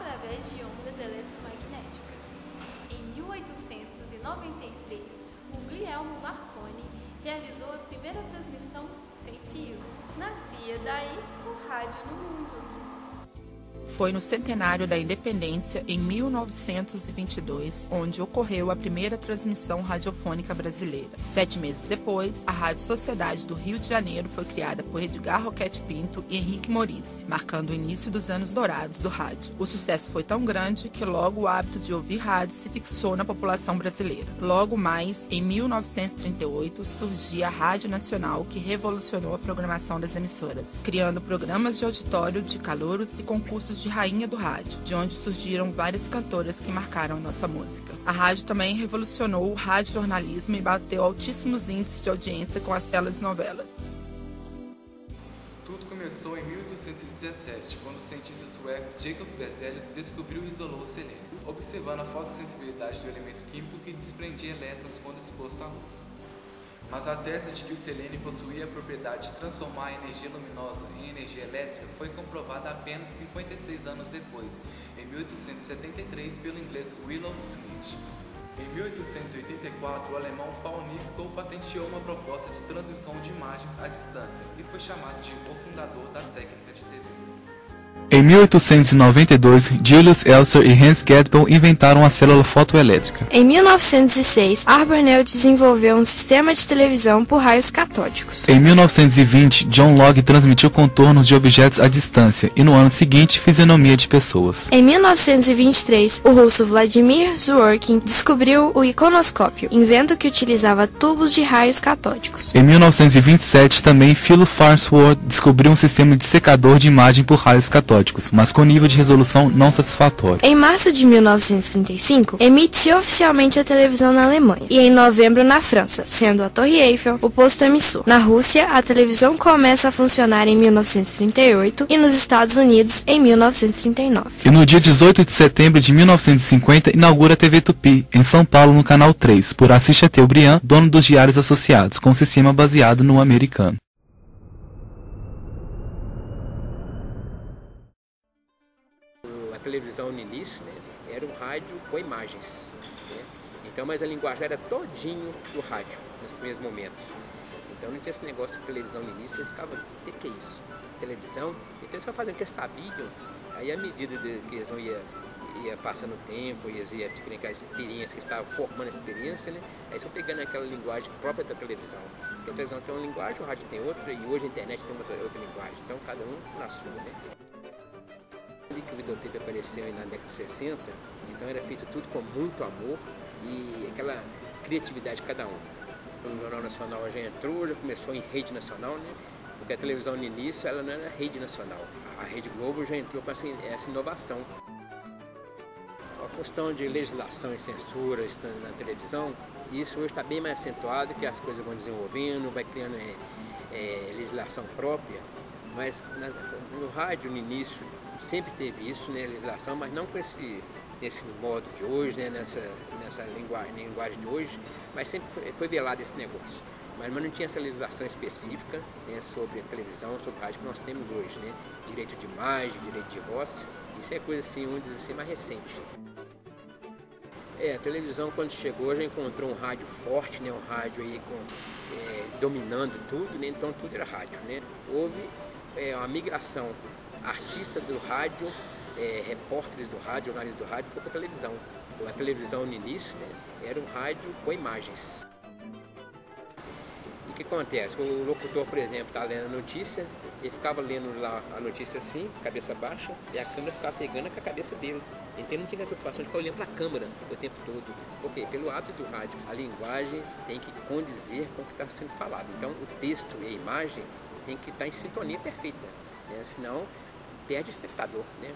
através de ondas eletromagnéticas. Em 1896, Guglielmo Marconi realizou a primeira transmissão sem fio. Nascia daí o rádio no mundo. Foi no centenário da Independência, em 1922, onde ocorreu a primeira transmissão radiofônica brasileira. 7 meses depois, a Rádio Sociedade do Rio de Janeiro foi criada por Edgar Roquette Pinto e Henrique Morice, marcando o início dos anos dourados do rádio. O sucesso foi tão grande que logo o hábito de ouvir rádio se fixou na população brasileira. Logo mais, em 1938, surgia a Rádio Nacional, que revolucionou a programação das emissoras, criando programas de auditório, de calouros e concursos de rainha do rádio, de onde surgiram várias cantoras que marcaram a nossa música. A rádio também revolucionou o radiojornalismo e bateu altíssimos índices de audiência com as telenovelas. Tudo começou em 1817, quando o cientista sueco Jacob Berzelius descobriu e isolou o selênio, observando a fotossensibilidade do elemento químico que desprendia elétrons quando exposto à luz. Mas a tese de que o selênio possuía a propriedade de transformar a energia luminosa em energia elétrica foi comprovada apenas 56 anos depois, em 1873, pelo inglês Wilhelm Schmidt. Em 1884, o alemão Paul Nipkow patenteou uma proposta de transmissão de imagens à distância e foi chamado de o fundador da técnica de TV. Em 1892, Julius Elster e Hans Gedbel inventaram a célula fotoelétrica. Em 1906, Abravanel desenvolveu um sistema de televisão por raios catódicos. Em 1920, John Locke transmitiu contornos de objetos à distância e no ano seguinte, fisionomia de pessoas. Em 1923, o russo Vladimir Zworykin descobriu o iconoscópio, invento que utilizava tubos de raios catódicos. Em 1927, também Philo Farnsworth descobriu um sistema de secador de imagem por raios catódicos, mas com nível de resolução não satisfatório. Em março de 1935, emite-se oficialmente a televisão na Alemanha e em novembro na França, sendo a Torre Eiffel o posto emissor. Na Rússia, a televisão começa a funcionar em 1938 e nos Estados Unidos em 1939. E no dia 18 de setembro de 1950, inaugura a TV Tupi, em São Paulo, no Canal 3, por Assis Chateaubriand, dono dos Diários Associados, com um sistema baseado no americano. A televisão no início, né, era um rádio com imagens, né? Então, mas a linguagem era todinho do rádio, nos primeiros momentos. Então não tinha esse negócio de televisão no início, eles ficavam, o que é isso? Televisão? Então eles estavam fazendo que eles sabiam, aí à medida que eles ia passando o tempo, e eles iam adquirindo aquelas experiências, que estavam formando a experiência, né? Aí eles estão pegando aquela linguagem própria da televisão. Porque a televisão tem uma linguagem, o rádio tem outra, e hoje a internet tem outra linguagem. Então cada um na sua, né? Que o videotape apareceu na década de 60, então era feito tudo com muito amor e aquela criatividade de cada um. O Jornal Nacional já entrou, já começou em rede nacional, né? Porque a televisão no início ela não era rede nacional. A Rede Globo já entrou com essa inovação. A questão de legislação e censura na televisão, isso hoje está bem mais acentuado, que as coisas vão desenvolvendo, vai criando legislação própria, mas no rádio no início sempre teve isso, né, legislação, mas não com esse modo de hoje, né, nessa linguagem de hoje, mas sempre foi velado esse negócio. Mas não tinha essa legislação específica, né, sobre a televisão, sobre o rádio que nós temos hoje, né, direito de imagem, direito de voz, isso é coisa assim, vamos dizer assim, mais recente. A televisão quando chegou já encontrou um rádio forte, né, um rádio aí dominando tudo, né, então tudo era rádio, né. Houve uma migração. Artistas do rádio, repórteres do rádio, jornalistas do rádio, foi para a televisão. A televisão no início, né, era um rádio com imagens. E o que acontece? O locutor, por exemplo, está lendo a notícia, ele ficava lendo lá a notícia assim, cabeça baixa, e a câmera ficava pegando com a cabeça dele. Então ele não tinha a preocupação de ficar olhando para a câmera o tempo todo. Porque pelo hábito do rádio, a linguagem tem que condizer com o que está sendo falado. Então o texto e a imagem tem que estar em sintonia perfeita, né? Senão perde o espectador, né?